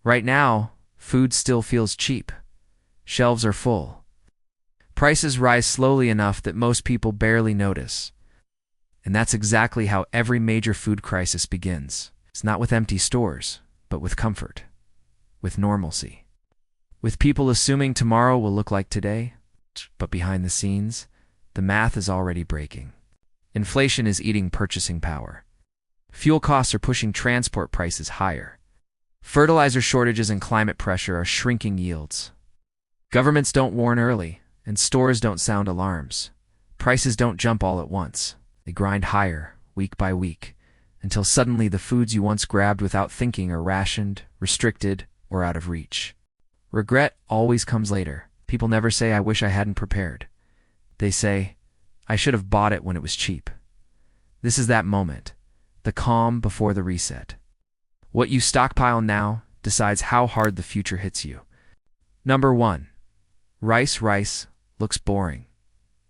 Right now, food still feels cheap. Shelves are full. Prices rise slowly enough that most people barely notice. And that's exactly how every major food crisis begins. It's not with empty stores, but with comfort, with normalcy, with people assuming tomorrow will look like today. But behind the scenes, the math is already breaking. Inflation is eating purchasing power. Fuel costs are pushing transport prices higher. Fertilizer shortages and climate pressure are shrinking yields. Governments don't warn early, and stores don't sound alarms. Prices don't jump all at once. They grind higher, week by week, until suddenly the foods you once grabbed without thinking are rationed, restricted, or out of reach. Regret always comes later. People never say, "I wish I hadn't prepared." They say, "I should have bought it when it was cheap." This is that moment, the calm before the reset. What you stockpile now decides how hard the future hits you. Number 1. Rice looks boring,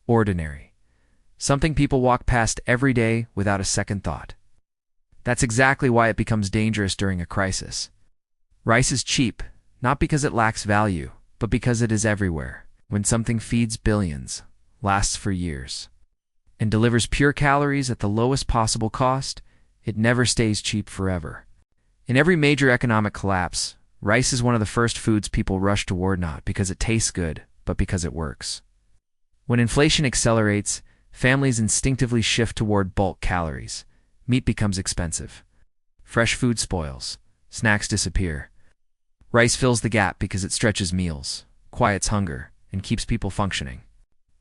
ordinary. Something people walk past every day without a second thought. That's exactly why it becomes dangerous during a crisis. Rice is cheap, not because it lacks value, but because it is everywhere. When something feeds billions, lasts for years, and delivers pure calories at the lowest possible cost, it never stays cheap forever. In every major economic collapse, rice is one of the first foods people rush toward, not because it tastes good, but because it works. When inflation accelerates, families instinctively shift toward bulk calories. Meat becomes expensive. Fresh food spoils. Snacks disappear. Rice fills the gap because it stretches meals, quiets hunger, and keeps people functioning.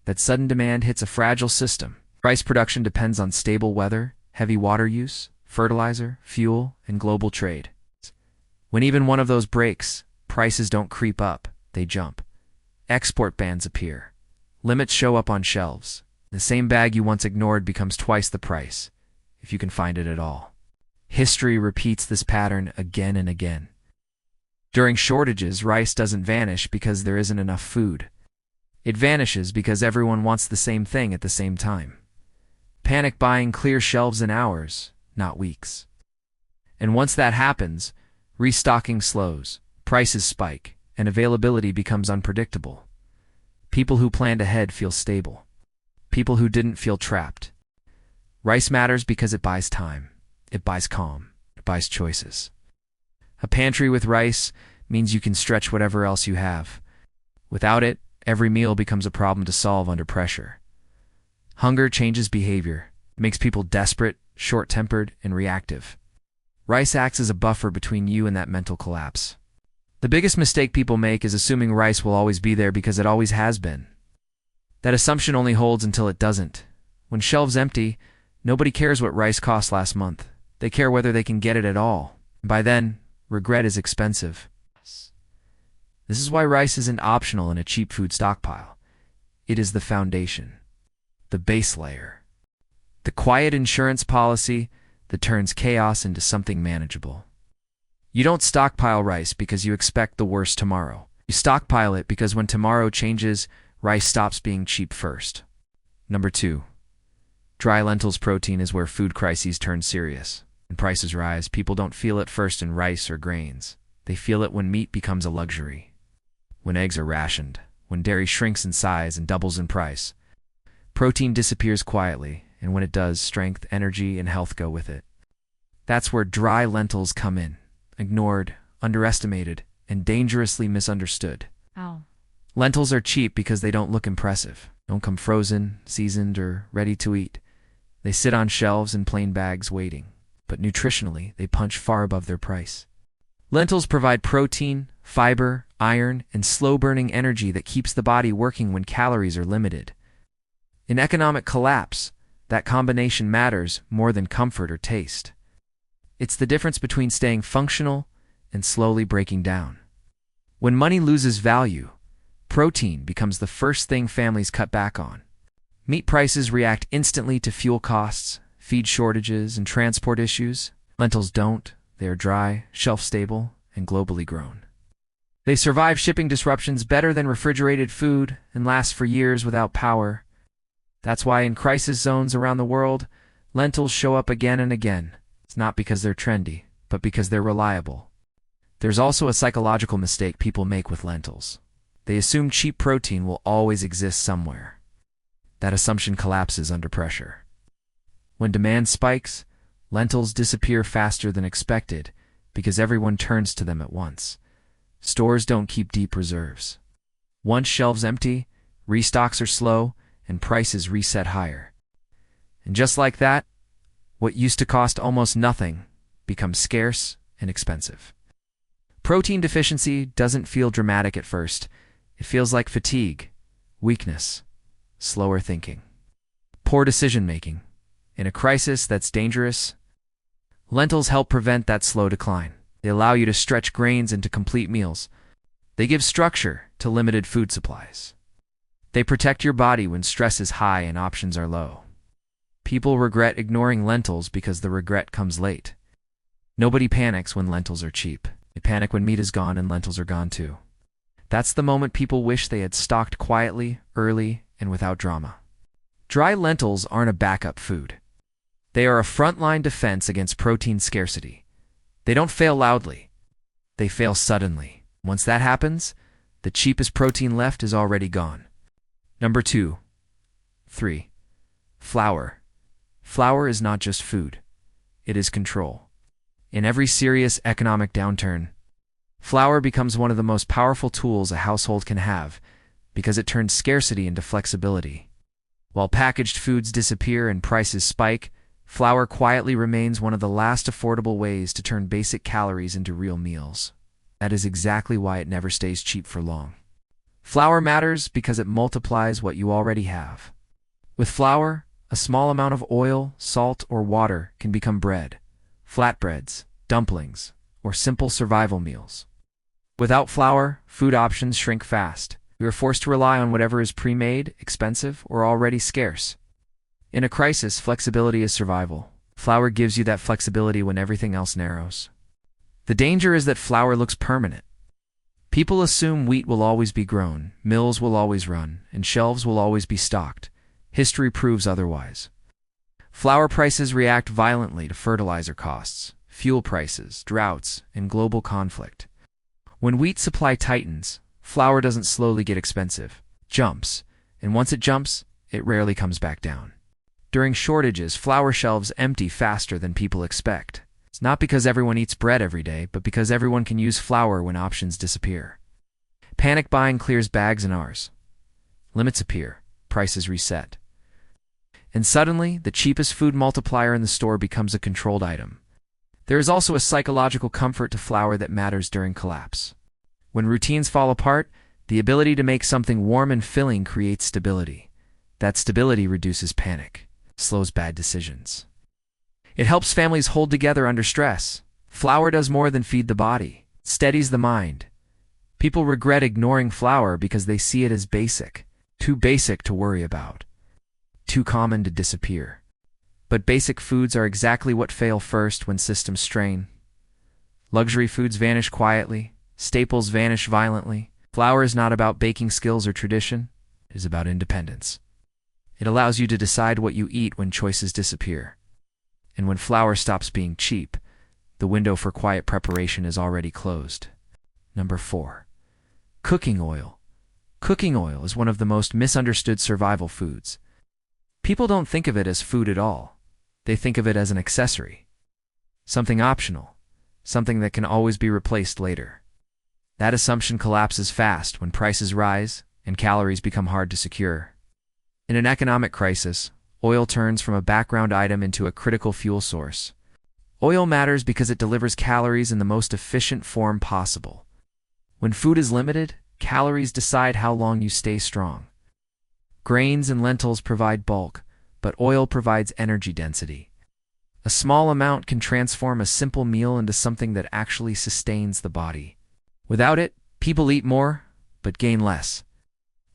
That sudden demand hits a fragile system. Rice production depends on stable weather, heavy water use, fertilizer, fuel, and global trade. When even one of those breaks, prices don't creep up, they jump. Export bans appear. Limits show up on shelves. The same bag you once ignored becomes twice the price, if you can find it at all. History repeats this pattern again and again. During shortages, rice doesn't vanish because there isn't enough food. It vanishes because everyone wants the same thing at the same time. Panic buying clears shelves in hours, not weeks. And once that happens, restocking slows, prices spike, and availability becomes unpredictable. People who planned ahead feel stable. People who didn't feel trapped. Rice matters because it buys time. It buys calm. It buys choices. A pantry with rice means you can stretch whatever else you have. Without it, every meal becomes a problem to solve under pressure. Hunger changes behavior, makes people desperate, short-tempered, and reactive. Rice acts as a buffer between you and that mental collapse. The biggest mistake people make is assuming rice will always be there because it always has been. That assumption only holds until it doesn't. When shelves empty, nobody cares what rice cost last month. They care whether they can get it at all. By then, regret is expensive. This is why rice isn't optional in a cheap food stockpile. It is the foundation, the base layer, the quiet insurance policy that turns chaos into something manageable. You don't stockpile rice because you expect the worst tomorrow. You stockpile it because when tomorrow changes, rice stops being cheap first. Number 2. Dry lentils protein is where food crises turn serious. When prices rise, people don't feel it first in rice or grains. They feel it when meat becomes a luxury, when eggs are rationed, when dairy shrinks in size and doubles in price. Protein disappears quietly, and when it does, strength, energy, and health go with it. That's where dry lentils come in, ignored, underestimated, and dangerously misunderstood. Ow. Lentils are cheap because they don't look impressive, don't come frozen, seasoned, or ready to eat. They sit on shelves in plain bags waiting, but nutritionally, they punch far above their price. Lentils provide protein, fiber, iron, and slow-burning energy that keeps the body working when calories are limited. In economic collapse, that combination matters more than comfort or taste. It's the difference between staying functional and slowly breaking down. When money loses value, protein becomes the first thing families cut back on. Meat prices react instantly to fuel costs, feed shortages, and transport issues. Lentils don't. They are dry, shelf-stable, and globally grown. They survive shipping disruptions better than refrigerated food and last for years without power. That's why in crisis zones around the world, lentils show up again and again. It's not because they're trendy, but because they're reliable. There's also a psychological mistake people make with lentils. They assume cheap protein will always exist somewhere. That assumption collapses under pressure. When demand spikes, lentils disappear faster than expected because everyone turns to them at once. Stores don't keep deep reserves. Once shelves empty, restocks are slow and prices reset higher. And just like that, what used to cost almost nothing becomes scarce and expensive. Protein deficiency doesn't feel dramatic at first. It feels like fatigue, weakness, slower thinking, poor decision-making. In a crisis that's dangerous, lentils help prevent that slow decline. They allow you to stretch grains into complete meals. They give structure to limited food supplies. They protect your body when stress is high and options are low. People regret ignoring lentils because the regret comes late. Nobody panics when lentils are cheap. They panic when meat is gone and lentils are gone too. That's the moment people wish they had stocked quietly, early, and without drama. Dry lentils aren't a backup food. They are a frontline defense against protein scarcity. They don't fail loudly. They fail suddenly. Once that happens, the cheapest protein left is already gone. Number 2. 3. Flour. Flour is not just food. It is control. In every serious economic downturn, flour becomes one of the most powerful tools a household can have because it turns scarcity into flexibility. While packaged foods disappear and prices spike, flour quietly remains one of the last affordable ways to turn basic calories into real meals. That is exactly why it never stays cheap for long. Flour matters because it multiplies what you already have. With flour, a small amount of oil, salt, or water can become bread, flatbreads, dumplings, or simple survival meals. Without flour, food options shrink fast. We are forced to rely on whatever is pre-made, expensive, or already scarce. In a crisis, flexibility is survival. Flour gives you that flexibility when everything else narrows. The danger is that flour looks permanent. People assume wheat will always be grown, mills will always run, and shelves will always be stocked. History proves otherwise. Flour prices react violently to fertilizer costs, fuel prices, droughts, and global conflict. When wheat supply tightens, flour doesn't slowly get expensive, it jumps, and once it jumps, it rarely comes back down. During shortages, flour shelves empty faster than people expect. It's not because everyone eats bread every day, but because everyone can use flour when options disappear. Panic buying clears bags and hours. Limits appear, prices reset. And suddenly, the cheapest food multiplier in the store becomes a controlled item. There is also a psychological comfort to flour that matters during collapse. When routines fall apart, the ability to make something warm and filling creates stability. That stability reduces panic, slows bad decisions. It helps families hold together under stress. Flour does more than feed the body. It steadies the mind. People regret ignoring flour because they see it as basic, too basic to worry about, too common to disappear. But basic foods are exactly what fail first when systems strain. Luxury foods vanish quietly. Staples vanish violently. Flour is not about baking skills or tradition. It is about independence. It allows you to decide what you eat when choices disappear. And when flour stops being cheap, the window for quiet preparation is already closed. Number 4. Cooking oil. Cooking oil is one of the most misunderstood survival foods. People don't think of it as food at all. They think of it as an accessory. Something optional. Something that can always be replaced later. That assumption collapses fast when prices rise and calories become hard to secure. In an economic crisis, oil turns from a background item into a critical fuel source. Oil matters because it delivers calories in the most efficient form possible. When food is limited, calories decide how long you stay strong. Grains and lentils provide bulk, but oil provides energy density. A small amount can transform a simple meal into something that actually sustains the body. Without it, people eat more, but gain less.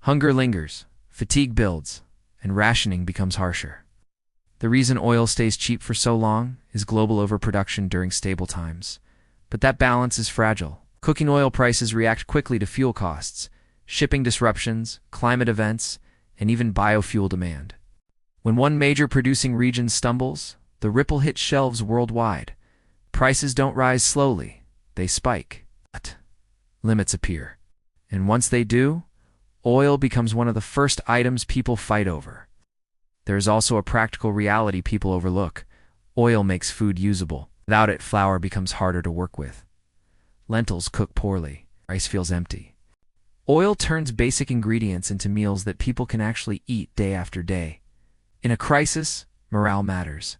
Hunger lingers, fatigue builds, and rationing becomes harsher. The reason oil stays cheap for so long is global overproduction during stable times. But that balance is fragile. Cooking oil prices react quickly to fuel costs, shipping disruptions, climate events, and even biofuel demand. When one major producing region stumbles, the ripple hits shelves worldwide. Prices don't rise slowly, they spike. But limits appear. And once they do, oil becomes one of the first items people fight over. There is also a practical reality people overlook. Oil makes food usable. Without it, flour becomes harder to work with. Lentils cook poorly. Rice feels empty. Oil turns basic ingredients into meals that people can actually eat day after day. In a crisis, morale matters.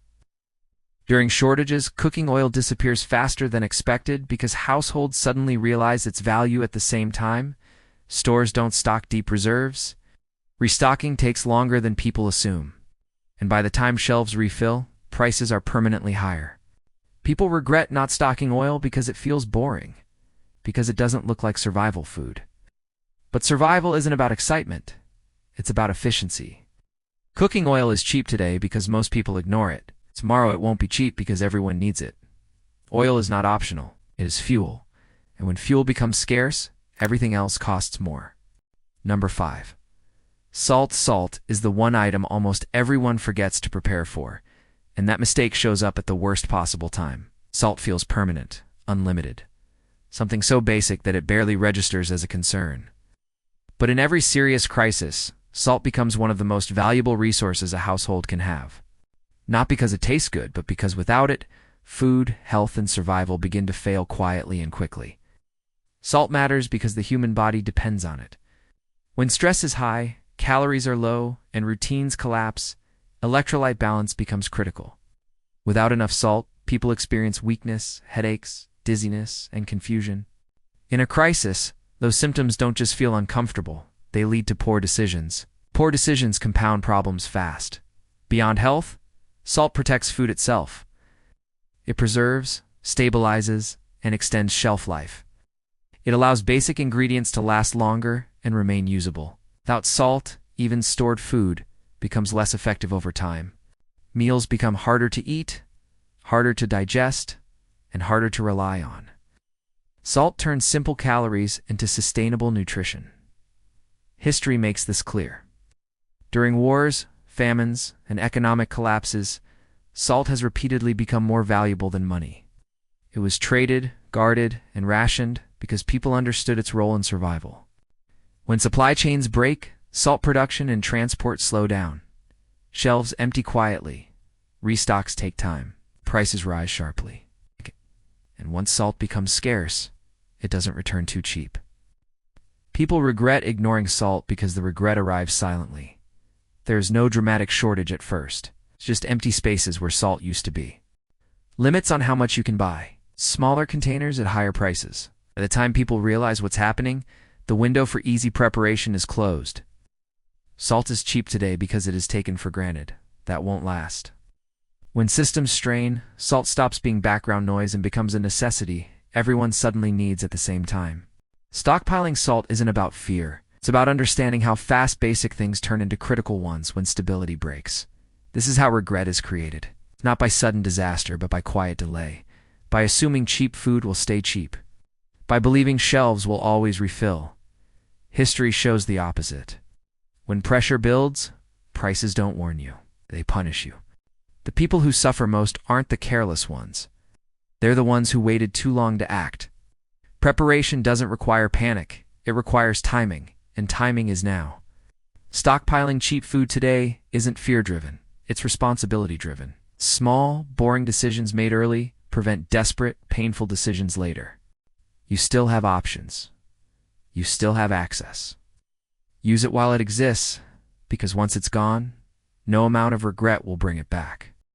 During shortages, cooking oil disappears faster than expected because households suddenly realize its value at the same time. Stores don't stock deep reserves. Restocking takes longer than people assume. And by the time shelves refill, prices are permanently higher. People regret not stocking oil because it feels boring, because it doesn't look like survival food. But survival isn't about excitement. It's about efficiency. Cooking oil is cheap today because most people ignore it. Tomorrow it won't be cheap because everyone needs it. Oil is not optional. It is fuel. And when fuel becomes scarce, everything else costs more. Number 5. Salt. Salt is the one item almost everyone forgets to prepare for, and that mistake shows up at the worst possible time. Salt feels permanent, unlimited. Something so basic that it barely registers as a concern. But in every serious crisis, salt becomes one of the most valuable resources a household can have. Not because it tastes good, but because without it, food, health, and survival begin to fail quietly and quickly. Salt matters because the human body depends on it. When stress is high, calories are low, and routines collapse, electrolyte balance becomes critical. Without enough salt, people experience weakness, headaches, dizziness, and confusion. In a crisis, those symptoms don't just feel uncomfortable, they lead to poor decisions. Poor decisions compound problems fast. Beyond health, salt protects food itself. It preserves, stabilizes, and extends shelf life. It allows basic ingredients to last longer and remain usable. Without salt, even stored food becomes less effective over time. Meals become harder to eat, harder to digest, and harder to rely on. Salt turns simple calories into sustainable nutrition. History makes this clear. During wars, famines, and economic collapses, salt has repeatedly become more valuable than money. It was traded, guarded, and rationed because people understood its role in survival. When supply chains break, salt production and transport slow down. Shelves empty quietly. Restocks take time. Prices rise sharply. And once salt becomes scarce, it doesn't return too cheap. People regret ignoring salt because the regret arrives silently. There is no dramatic shortage at first. It's just empty spaces where salt used to be. Limits on how much you can buy. Smaller containers at higher prices. By the time people realize what's happening, the window for easy preparation is closed. Salt is cheap today because it is taken for granted. That won't last. When systems strain, salt stops being background noise and becomes a necessity everyone suddenly needs at the same time. Stockpiling salt isn't about fear. It's about understanding how fast basic things turn into critical ones when stability breaks. This is how regret is created. Not by sudden disaster, but by quiet delay. By assuming cheap food will stay cheap. By believing shelves will always refill. History shows the opposite. When pressure builds, prices don't warn you. They punish you. The people who suffer most aren't the careless ones. They're the ones who waited too long to act. Preparation doesn't require panic. It requires timing, and timing is now. Stockpiling cheap food today isn't fear-driven. It's responsibility-driven. Small, boring decisions made early prevent desperate, painful decisions later. You still have options. You still have access. Use it while it exists, because once it's gone, no amount of regret will bring it back.